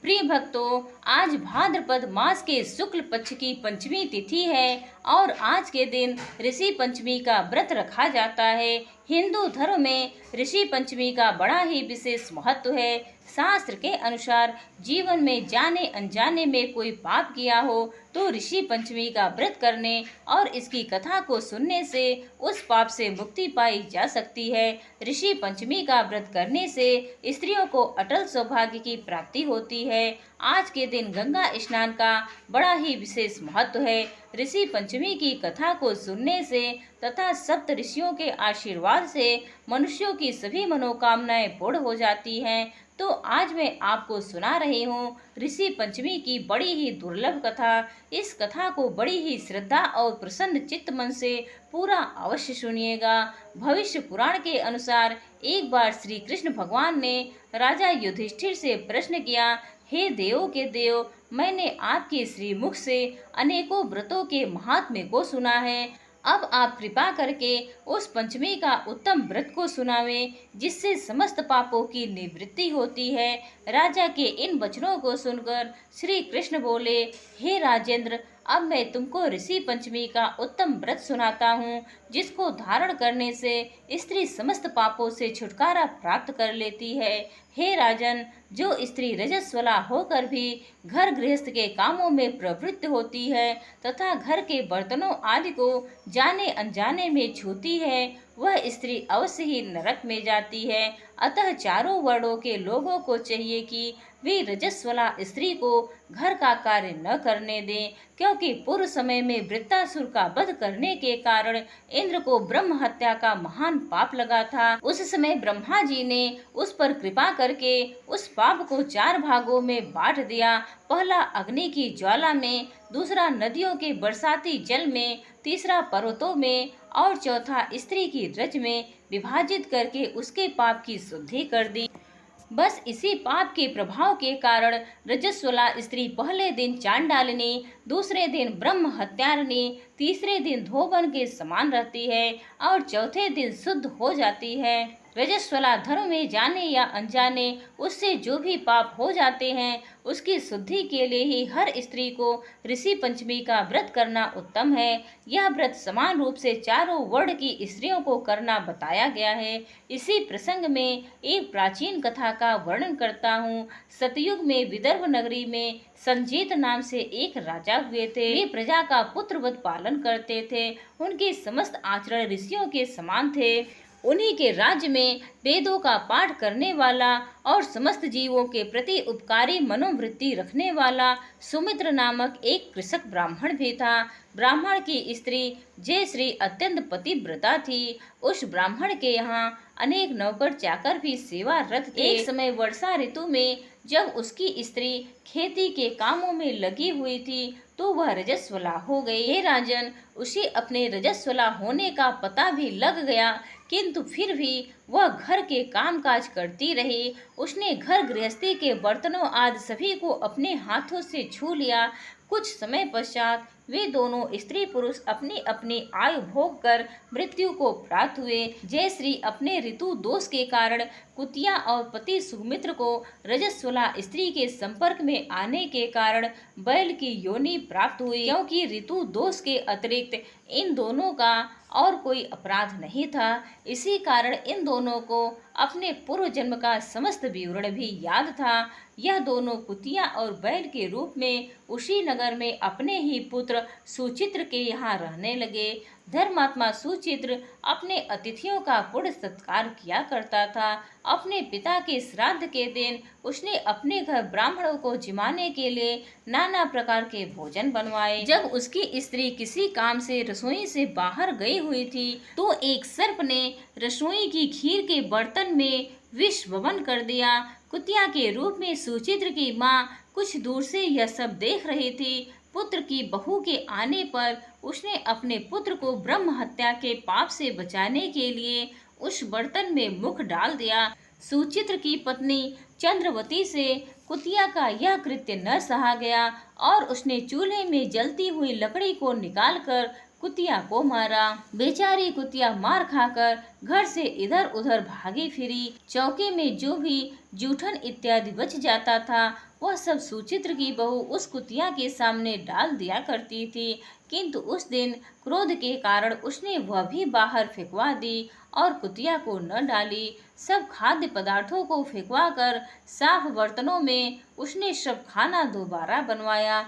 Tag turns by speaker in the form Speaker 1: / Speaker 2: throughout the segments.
Speaker 1: प्रिय भक्तों, आज भाद्रपद मास के शुक्ल पक्ष की पंचमी तिथि है और आज के दिन ऋषि पंचमी का व्रत रखा जाता है। हिंदू धर्म में ऋषि पंचमी का बड़ा ही विशेष महत्व है। शास्त्र के अनुसार जीवन में जाने अनजाने में कोई पाप किया हो तो ऋषि पंचमी का व्रत करने और इसकी कथा को सुनने से उस पाप से मुक्ति पाई जा सकती है। ऋषि पंचमी का व्रत करने से स्त्रियों को अटल सौभाग्य की प्राप्ति होती है। आज के दिन गंगा स्नान का बड़ा ही विशेष महत्व है। ऋषि पंचमी की कथा को सुनने से तथा सप्त ऋषियों के आशीर्वाद से मनुष्यों की सभी मनोकामनाएं पूर्ण हो जाती हैं। तो आज मैं आपको सुना रही हूँ ऋषि पंचमी की बड़ी ही दुर्लभ कथा। इस कथा को बड़ी ही श्रद्धा और प्रसन्न चित्त मन से पूरा अवश्य सुनिएगा। भविष्य पुराण के अनुसार एक बार श्री कृष्ण भगवान ने राजा युधिष्ठिर से प्रश्न किया, हे देवों के देव, मैंने आपके श्रीमुख से अनेकों व्रतों के महात्म्य को सुना है। अब आप कृपा करके उस पंचमी का उत्तम व्रत को सुनावें जिससे समस्त पापों की निवृत्ति होती है। राजा के इन वचनों को सुनकर श्री कृष्ण बोले, हे राजेंद्र, अब मैं तुमको ऋषि पंचमी का उत्तम व्रत सुनाता हूँ जिसको धारण करने से स्त्री समस्त पापों से छुटकारा प्राप्त कर लेती है। हे राजन, जो स्त्री रजस्वला होकर भी घर गृहस्थ के कामों में प्रवृत्त होती है तथा घर के बर्तनों आदि को जाने अनजाने में छूती है, वह स्त्री अवश्य ही नरक में जाती है। अतः चारों वर्णों के लोगों को चाहिए कि वे रजस्वला स्त्री को घर का कार्य न करने दें, क्योंकि पूर्व समय में वृत्तासुर का वध करने के कारण इंद्र को ब्रह्म हत्या का महान पाप लगा था। उस समय ब्रह्मा जी ने उस पर कृपा करके उस पाप को 4 भागों में बांट दिया। पहला अग्नि की ज्वाला में, दूसरा नदियों के बरसाती जल में, तीसरा पर्वतों में और चौथा स्त्री की रज में विभाजित करके उसके पाप की शुद्धि कर दी। बस इसी पाप के प्रभाव के कारण रजस्वला स्त्री पहले दिन चांडालिनी, दूसरे दिन ब्रह्म हत्यारिणी, तीसरे दिन धोबन के समान रहती है और चौथे दिन शुद्ध हो जाती है। रजस्वला धर्म में जाने या अनजाने उससे जो भी पाप हो जाते हैं उसकी शुद्धि के लिए ही हर स्त्री को ऋषि पंचमी का व्रत करना उत्तम है। यह व्रत समान रूप से चारों वर्ण की स्त्रियों को करना बताया गया है। इसी प्रसंग में एक प्राचीन कथा का वर्णन करता हूँ। सतयुग में विदर्भ नगरी में संजीत नाम से एक राजा हुए थे। वे प्रजा का पुत्रवत पालन करते थे। उनके समस्त आचरण ऋषियों के समान थे। उन्हीं के राज्य में वेदों का पाठ करने वाला और समस्त जीवों के प्रति उपकारी मनोवृत्ति रखने वाला सुमित्र नामक एक कृषक ब्राह्मण भी था। ब्राह्मण की स्त्री जयश्री अत्यंत पतिव्रता थी। उस ब्राह्मण के यहाँ अनेक नौकर चाकर भी सेवारत थे। एक समय वर्षा ऋतु में जब उसकी स्त्री खेती के कामों में लगी हुई थी तो वह रजस्वला हो गई। हे राजन, उसे अपने रजस्वला होने का पता भी लग गया, किंतु फिर भी वह घर के कामकाज करती रही। उसने घर गृहस्थी के बर्तनों आदि सभी को अपने हाथों से छू लिया। कुछ समय पश्चात वे दोनों स्त्री पुरुष अपनी अपनी आयु भोग कर मृत्यु को प्राप्त हुए। जयश्री अपने ऋतु दोष के कारण कुतिया और पति सुमित्र को रजस्वला स्त्री के संपर्क में आने के कारण बैल की योनि प्राप्त हुई, क्योंकि ऋतु दोष के अतिरिक्त इन दोनों का और कोई अपराध नहीं था। इसी कारण इन दोनों को अपने पूर्व जन्म का समस्त विवरण भी याद था। यह दोनों कुतिया और बैल के रूप में उसी नगर में अपने ही पुत्र सुचित्र के यहाँ रहने लगे। धर्मात्मा सुचित्र अपने अतिथियों का पुण्य सत्कार किया करता था। अपने पिता के श्राद्ध के दिन उसने अपने घर ब्राह्मणों को जिमाने के लिए नाना प्रकार के भोजन बनवाए। जब उसकी स्त्री किसी काम से रसोई से बाहर गई हुई थी तो एक सर्प ने रसोई की खीर के बर्तन में विष वमन कर दिया। कुतिया के रूप में सुचित्र की माँ कुछ दूर से यह सब देख रही थी। पुत्र की बहू के आने पर उसने अपने पुत्र को ब्रह्म हत्या के पाप से बचाने के लिए उस बर्तन में मुख डाल दिया। सुचित्र की पत्नी चंद्रवती से कुतिया का यह कृत्य न सहा गया और उसने चूल्हे में जलती हुई लकड़ी को निकालकर कुतिया को मारा। बेचारी कुतिया मार खाकर घर से इधर उधर भागी फिरी। चौके में जो भी जूठन इत्यादि बच जाता था वह सब सुचित्र की बहू उस कुतिया के सामने डाल दिया करती थी, किंतु उस दिन क्रोध के कारण उसने वह भी बाहर फेंकवा दी और कुतिया को न डाली। सब खाद्य पदार्थों को फेंकवा कर साफ बर्तनों में उसने सब खाना दोबारा बनवाया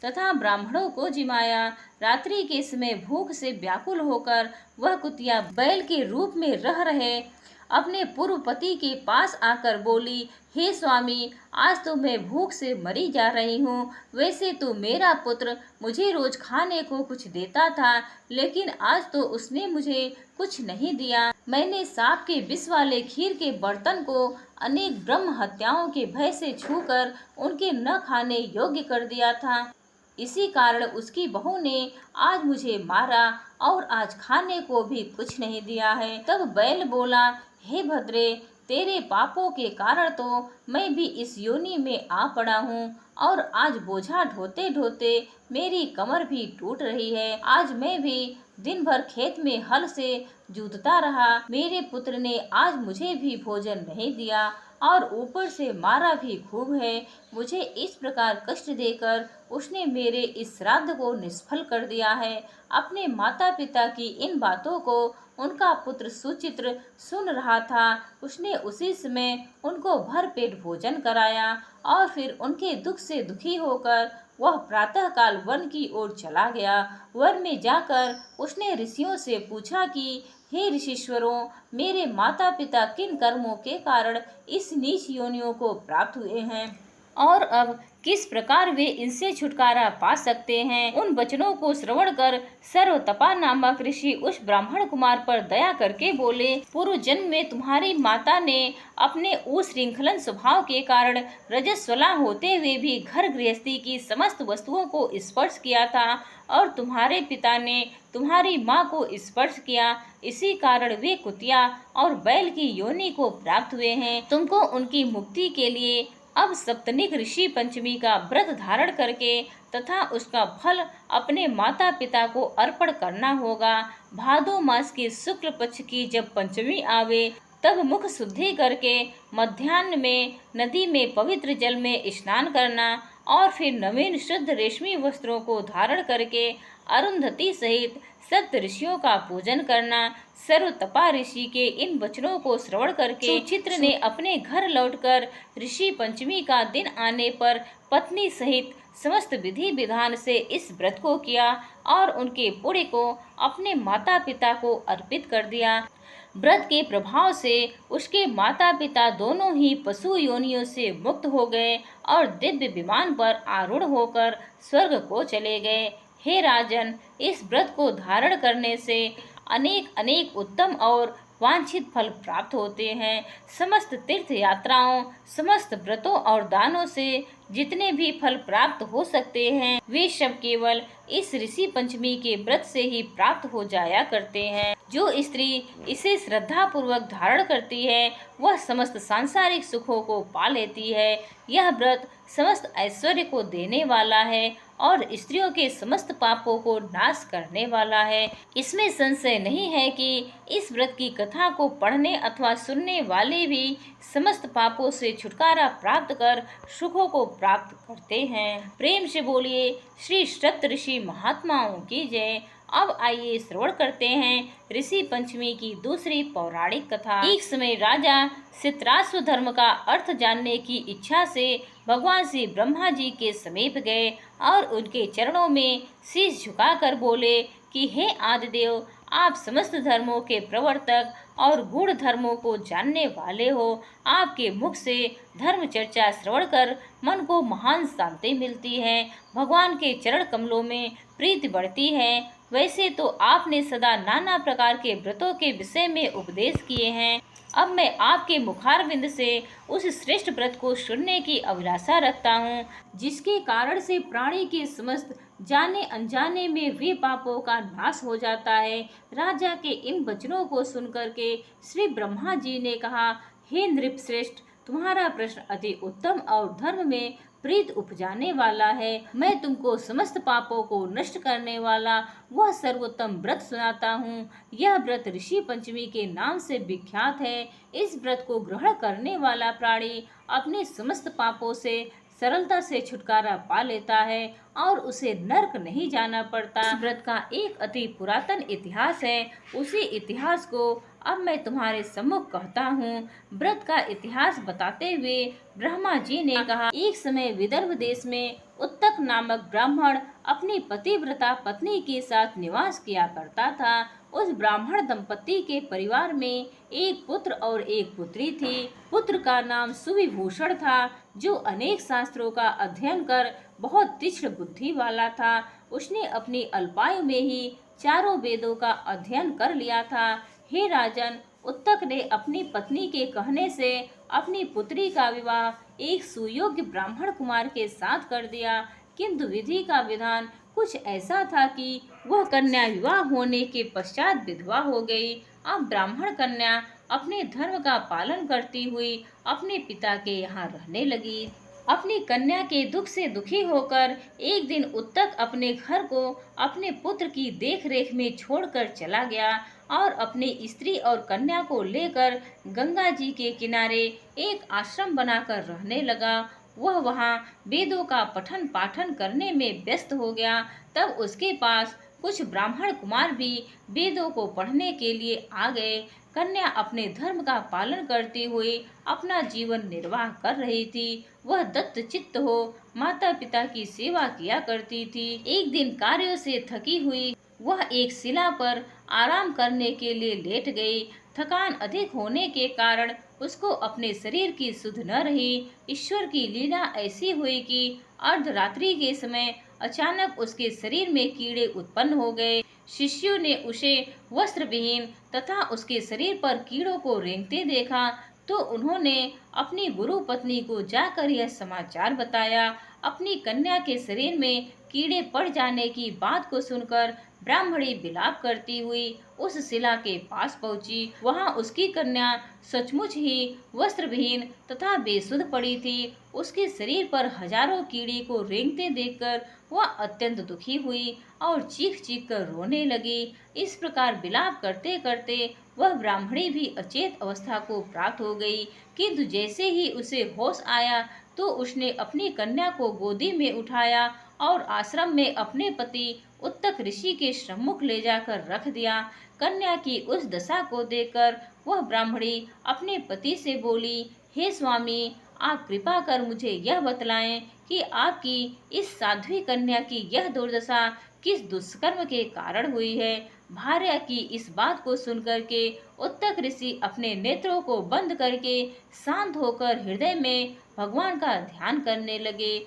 Speaker 1: तथा ब्राह्मणों को जिमाया। रात्रि के समय भूख से व्याकुल होकर वह कुतिया बैल के रूप में रह रहे अपने पूर्व पति के पास आकर बोली, हे स्वामी, आज तो मैं भूख से मरी जा रही हूँ। वैसे तो मेरा पुत्र मुझे रोज खाने को कुछ देता था, लेकिन आज तो उसने मुझे कुछ नहीं दिया। मैंने सांप के विष वाले खीर के बर्तन को अनेक ब्रह्म हत्याओं के भय से छूकर उनके न खाने योग्य कर दिया था। इसी कारण उसकी बहू ने आज मुझे मारा और आज खाने को भी कुछ नहीं दिया है। तब बैल बोला, हे भद्रे, तेरे पापों के कारण तो मैं भी इस योनि में आ पड़ा हूँ और आज बोझा ढोते ढोते मेरी कमर भी टूट रही है। आज मैं भी दिन भर खेत में हल से जूतता रहा। मेरे पुत्र ने आज मुझे भी भोजन नहीं दिया और ऊपर से मारा भी खूब है। मुझे इस प्रकार कष्ट देकर उसने मेरे इस श्राद्ध को निष्फल कर दिया है। अपने माता पिता की इन बातों को उनका पुत्र सुचित्र सुन रहा था। उसने उसी समय उनको भर पेट भोजन कराया और फिर उनके दुख से दुखी होकर वह प्रातःकाल वन की ओर चला गया। वन में जाकर उसने ऋषियों से पूछा कि हे ऋषीश्वरों, मेरे माता पिता किन कर्मों के कारण इस नीच योनियों को प्राप्त हुए हैं और अब किस प्रकार वे इनसे छुटकारा पा सकते हैं। उन वचनों को श्रवण कर सर्वतपा नामक ऋषि उस ब्राह्मण कुमार पर दया करके बोले, पूर्व जन्म में तुम्हारी माता ने अपने उश्रृंखलन स्वभाव के कारण रजस्वला होते हुए भी घर गृहस्थी की समस्त वस्तुओं को स्पर्श किया था और तुम्हारे पिता ने तुम्हारी माँ को स्पर्श किया। इसी कारण वे कुतिया और बैल की योनि को प्राप्त हुए हैं। तुमको उनकी मुक्ति के लिए अब सप्तनिक ऋषि पंचमी का व्रत धारण करके तथा उसका फल अपने माता पिता को अर्पण करना होगा। भादो मास के शुक्ल पक्ष की जब पंचमी आवे तब मुख शुद्धि करके मध्याह्न में नदी में पवित्र जल में स्नान करना और फिर नवीन शुद्ध रेशमी वस्त्रों को धारण करके अरुंधति सहित सप्त ऋषियों का पूजन करना। सर्वतपा ऋषि के इन वचनों को श्रवण करके सुचित्र ने अपने घर लौटकर ऋषि पंचमी का दिन आने पर पत्नी सहित समस्त विधि विधान से इस व्रत को किया और उनके पुण्य को अपने माता पिता को अर्पित कर दिया। व्रत के प्रभाव से उसके माता पिता दोनों ही पशु योनियों से मुक्त हो गए और दिव्य विमान पर आरूढ़ होकर स्वर्ग को चले गए। हे राजन, इस व्रत को धारण करने से अनेक अनेक उत्तम और वांछित फल प्राप्त होते हैं। समस्त तीर्थ यात्राओं, समस्त व्रतों और दानों से जितने भी फल प्राप्त हो सकते हैं वे सब केवल इस ऋषि पंचमी के व्रत से ही प्राप्त हो जाया करते हैं। जो स्त्री इसे श्रद्धा पूर्वक धारण करती है वह समस्त सांसारिक सुखों को पा लेती है। यह व्रत समस्त ऐश्वर्य को देने वाला है और स्त्रियों के समस्त पापों को नाश करने वाला है। इसमें संशय नहीं है कि इस व्रत की कथा को पढ़ने अथवा सुनने वाले भी समस्त पापों से छुटकारा प्राप्त कर सुखों को प्राप्त करते हैं। प्रेम से बोलिए श्री सप्त ऋषि महात्माओं की जय। अब आइए श्रवण करते हैं ऋषि पंचमी की दूसरी पौराणिक कथा। एक समय राजा सित्राश्व धर्म का अर्थ जानने की इच्छा से भगवान श्री ब्रह्मा जी के समीप गए और उनके चरणों में शीश झुकाकर बोले कि हे आदिदेव, आप समस्त धर्मों के प्रवर्तक और गूढ़ धर्मों को जानने वाले हो। आपके मुख से धर्म चर्चा श्रवण कर मन को महान शांति मिलती है, भगवान के चरण कमलों में प्रीति बढ़ती है। वैसे तो आपने सदा नाना प्रकार के व्रतों के विषय में उपदेश किए हैं। अब मैं आपके मुखारविंद से उस श्रेष्ठ व्रत को सुनने की अभिलाषा रखता हूँ, जिसके कारण से प्राणी के समस्त जाने अनजाने में वे पापों का नाश हो जाता है। राजा के इन वचनों को सुनकर के श्री ब्रह्मा जी ने कहा, हे नृप श्रेष्ठ, तुम्हारा प्रश्न अति उत्तम और धर्म में प्रीत उपजाने वाला है। मैं तुमको समस्त पापों को नष्ट करने वाला वह सर्वोत्तम व्रत सुनाता हूँ। यह व्रत ऋषि पंचमी के नाम से विख्यात है। इस व्रत को ग्रहण करने वाला प्राणी अपने समस्त पापों से सरलता से छुटकारा पा लेता है और उसे नरक नहीं जाना पड़ता। इस व्रत का एक अति पुरातन इतिहास है। उसी इतिहास को अब मैं तुम्हारे सम्मुख कहता हूँ। व्रत का इतिहास बताते हुए ब्रह्मा जी ने कहा, एक समय विदर्भ देश में उत्तक नामक ब्राह्मण अपनी पतिव्रता पत्नी के साथ निवास किया करता था। उस ब्राह्मण दंपति के परिवार में एक पुत्र और एक पुत्री थी। पुत्र का नाम सुविभूषण था, जो अनेक शास्त्रों का अध्ययन कर बहुत तीक्ष्ण बुद्धि वाला था। उसने अपनी अल्पायु में ही चारों वेदों का अध्ययन कर लिया था। हे राजन, उत्तक ने अपनी पत्नी के कहने से अपनी पुत्री का विवाह एक सुयोग्य ब्राह्मण कुमार के साथ कर दिया, किंतु विधि का विधान कुछ ऐसा था कि वह कन्या विवाह होने के पश्चात विधवा हो गई। अब ब्राह्मण कन्या अपने धर्म का पालन करती हुई अपने पिता के यहाँ रहने लगी। अपनी कन्या के दुख से दुखी होकर एक दिन उत्तक अपने घर को अपने पुत्र की देखरेख में छोड़कर चला गया और अपनी स्त्री और कन्या को लेकर गंगा जी के किनारे एक आश्रम बनाकर रहने लगा। वह वहाँ वेदों का पठन पाठन करने में व्यस्त हो गया। तब उसके पास कुछ ब्राह्मण कुमार भी वेदों को पढ़ने के लिए आ गए। कन्या अपने धर्म का पालन करती हुई अपना जीवन निर्वाह कर रही थी। वह दत्त चित्त हो माता पिता की सेवा किया करती थी। एक दिन कार्यों से थकी हुई वह एक शिला पर आराम करने के लिए लेट गई। थकान अधिक होने के कारण उसको अपने शरीर की सुध न रही। ईश्वर की लीला ऐसी हुई कि अर्धरात्रि के समय अचानक उसके शरीर में कीड़े उत्पन्न हो गए। शिष्यों ने उसे वस्त्र विहीन तथा उसके शरीर पर कीड़ों को रेंगते देखा तो उन्होंने अपनी गुरु पत्नी को जाकर यह समाचार बताया। अपनी कन्या के शरीर में कीड़े पड़ जाने की बात को सुनकर ब्राह्मणी विलाप करती हुई उस शिला के पास पहुंची। वहां उसकी कन्या सचमुच ही वस्त्र विहीन तथा बेसुध पड़ी थी। उसके शरीर पर हजारों कीड़े को रेंगते देखकर वह अत्यंत दुखी हुई और चीख चीख कर रोने लगी। इस प्रकार विलाप करते करते वह ब्राह्मणी भी अचेत अवस्था को प्राप्त हो गई, किंतु जैसे ही उसे होश आया तो उसने अपनी कन्या को गोदी में उठाया और आश्रम में अपने पति उत्तक ऋषि के सम्मुख ले जाकर रख दिया। कन्या की उस दशा को देखकर वह ब्राह्मणी अपने पति से बोली, हे स्वामी, आप कृपा कर मुझे यह बतलाएं कि आपकी इस साध्वी कन्या की यह दुर्दशा किस दुष्कर्म के कारण हुई है। भार्या की इस बात को सुनकर के उत्तक ऋषि अपने नेत्रों को बंद करके शांत होकर हृदय में भगवान का ध्यान करने लगे।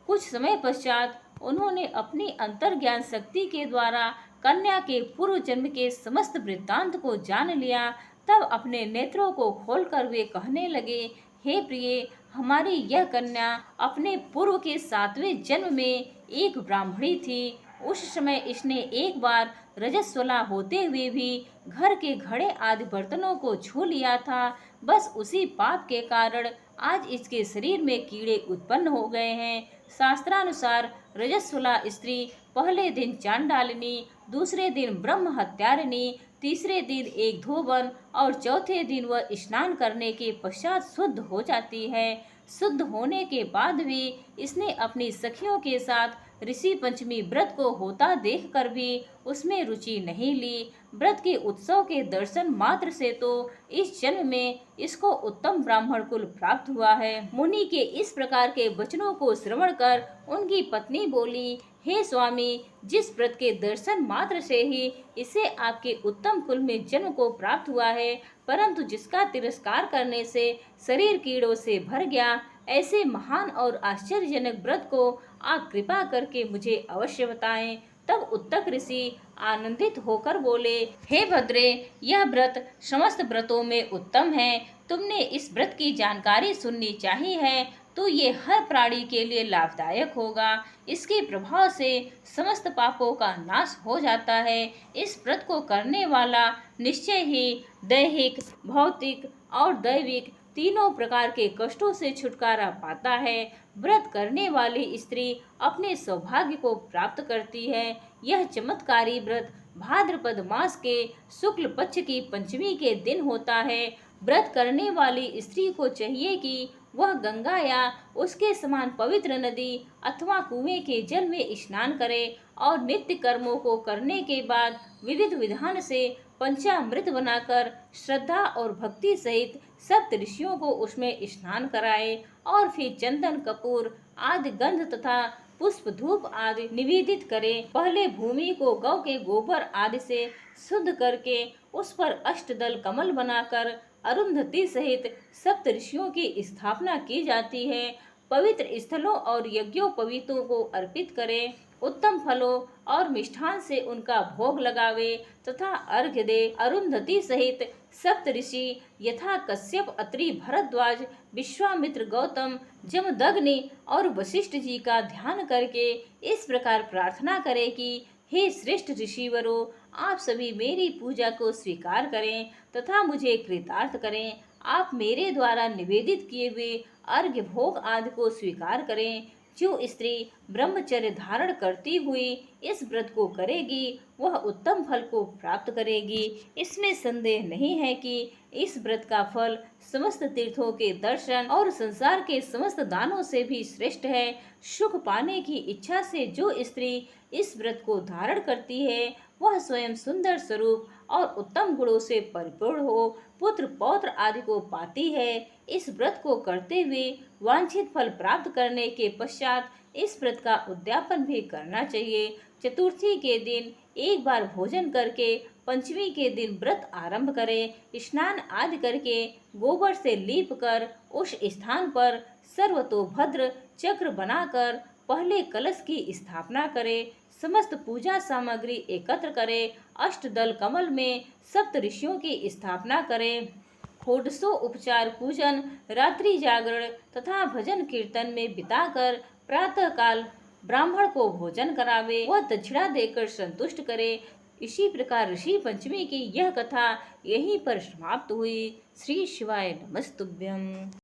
Speaker 1: कुछ समय पश्चात उन्होंने अपनी अंतर्ज्ञान शक्ति के द्वारा कन्या के पूर्व जन्म के समस्त वृत्तांत को जान लिया। तब अपने नेत्रों को खोलकर वे कहने लगे, हे प्रिय, हमारी यह कन्या अपने पूर्व के 7वें जन्म में एक ब्राह्मणी थी। उस समय इसने एक बार रजस्वला होते हुए भी घर के घड़े आदि बर्तनों को छू लिया था। बस उसी पाप के कारण आज इसके शरीर में कीड़े उत्पन्न हो गए हैं। शास्त्रानुसार रजस्वला स्त्री पहले दिन चांडालिनी, दूसरे दिन ब्रह्म हत्यारिणी, तीसरे दिन एक धोबन और चौथे दिन वह स्नान करने के पश्चात शुद्ध हो जाती है। शुद्ध होने के बाद भी इसने अपनी सखियों के साथ ऋषि पंचमी व्रत को होता देखकर भी उसमें रुचि नहीं ली। व्रत के उत्सव के दर्शन मात्र से तो इस जन्म में इसको उत्तम ब्राह्मण कुल प्राप्त हुआ है। मुनि के इस प्रकार के वचनों को श्रवण कर उनकी पत्नी बोली, हे स्वामी, जिस व्रत के दर्शन मात्र से ही इसे आपके उत्तम कुल में जन्म को प्राप्त हुआ है, परंतु जिसका तिरस्कार करने से शरीर कीड़ों से भर गया, ऐसे महान और आश्चर्यजनक व्रत को आप कृपा करके मुझे अवश्य बताएं। तब उत्तक ऋषि आनंदित होकर बोले, हे भद्रे, यह व्रत समस्त व्रतों में उत्तम है। तुमने इस व्रत की जानकारी सुननी चाहिए है तो ये हर प्राणी के लिए लाभदायक होगा। इसके प्रभाव से समस्त पापों का नाश हो जाता है। इस व्रत को करने वाला निश्चय ही दैहिक, भौतिक और दैविक तीनों प्रकार के कष्टों से छुटकारा पाता है। व्रत करने वाली स्त्री अपने सौभाग्य को प्राप्त करती है। यह चमत्कारी व्रत भाद्रपद मास के शुक्ल पक्ष की पंचमी के दिन होता है। व्रत करने वाली स्त्री को चाहिए कि वह गंगा या उसके समान पवित्र नदी अथवा कुएं के जल में स्नान करे और नित्य कर्मों को करने के बाद विधित विधान से पंचामृत बनाकर श्रद्धा और भक्ति सहित सप्त ऋषियों को उसमें स्नान कराए और फिर चंदन कपूर आदि गंध तथा पुष्प धूप आदि निवेदित करे। पहले भूमि को गौ के गोबर आदि से शुद्ध करके उस पर अष्टदल कमल बनाकर अरुंधति सहित सप्त ऋषियों की स्थापना की जाती है। पवित्र स्थलों और यज्ञोपवीतों को अर्पित करे, उत्तम फलों और मिष्ठान से उनका भोग लगावे तथा अर्घ्य दे। अरुंधति सहित सप्त ऋषि यथा कश्यप, अत्रि, भरद्वाज, विश्वामित्र, गौतम, जमदग्नि और वशिष्ठ जी का ध्यान करके इस प्रकार प्रार्थना करे कि हे श्रेष्ठ ऋषिवरों, आप सभी मेरी पूजा को स्वीकार करें तथा मुझे कृतार्थ करें। आप मेरे द्वारा निवेदित किए हुए अर्घ्य भोग आदि को स्वीकार करें। जो स्त्री ब्रह्मचर्य धारण करती हुई इस व्रत को करेगी वह उत्तम फल को प्राप्त करेगी। इसमें संदेह नहीं है कि इस व्रत का फल समस्त तीर्थों के दर्शन और संसार के समस्त दानों से भी श्रेष्ठ है। सुख पाने की इच्छा से जो स्त्री इस व्रत को धारण करती है वह स्वयं सुंदर स्वरूप और उत्तम गुणों से परिपूर्ण हो पुत्र पौत्र आदि को पाती है। इस व्रत को करते हुए वांछित फल प्राप्त करने के पश्चात इस व्रत का उद्यापन भी करना चाहिए। चतुर्थी के दिन एक बार भोजन करके पंचमी के दिन व्रत आरंभ करें। स्नान आदि करके गोबर से लीप कर उस स्थान पर सर्वतोभद्र चक्र बनाकर पहले कलश की स्थापना करें। समस्त पूजा सामग्री एकत्र करें। अष्टदल कमल में सप्त ऋषियों की स्थापना करें। षोडशो उपचार पूजन, रात्रि जागरण तथा भजन कीर्तन में बिताकर प्रातः काल ब्राह्मण को भोजन करावे व दक्षिणा देकर संतुष्ट करे। इसी प्रकार ऋषि पंचमी की यह कथा यहीं पर समाप्त हुई। श्री शिवाय नमस्तुभ्यं।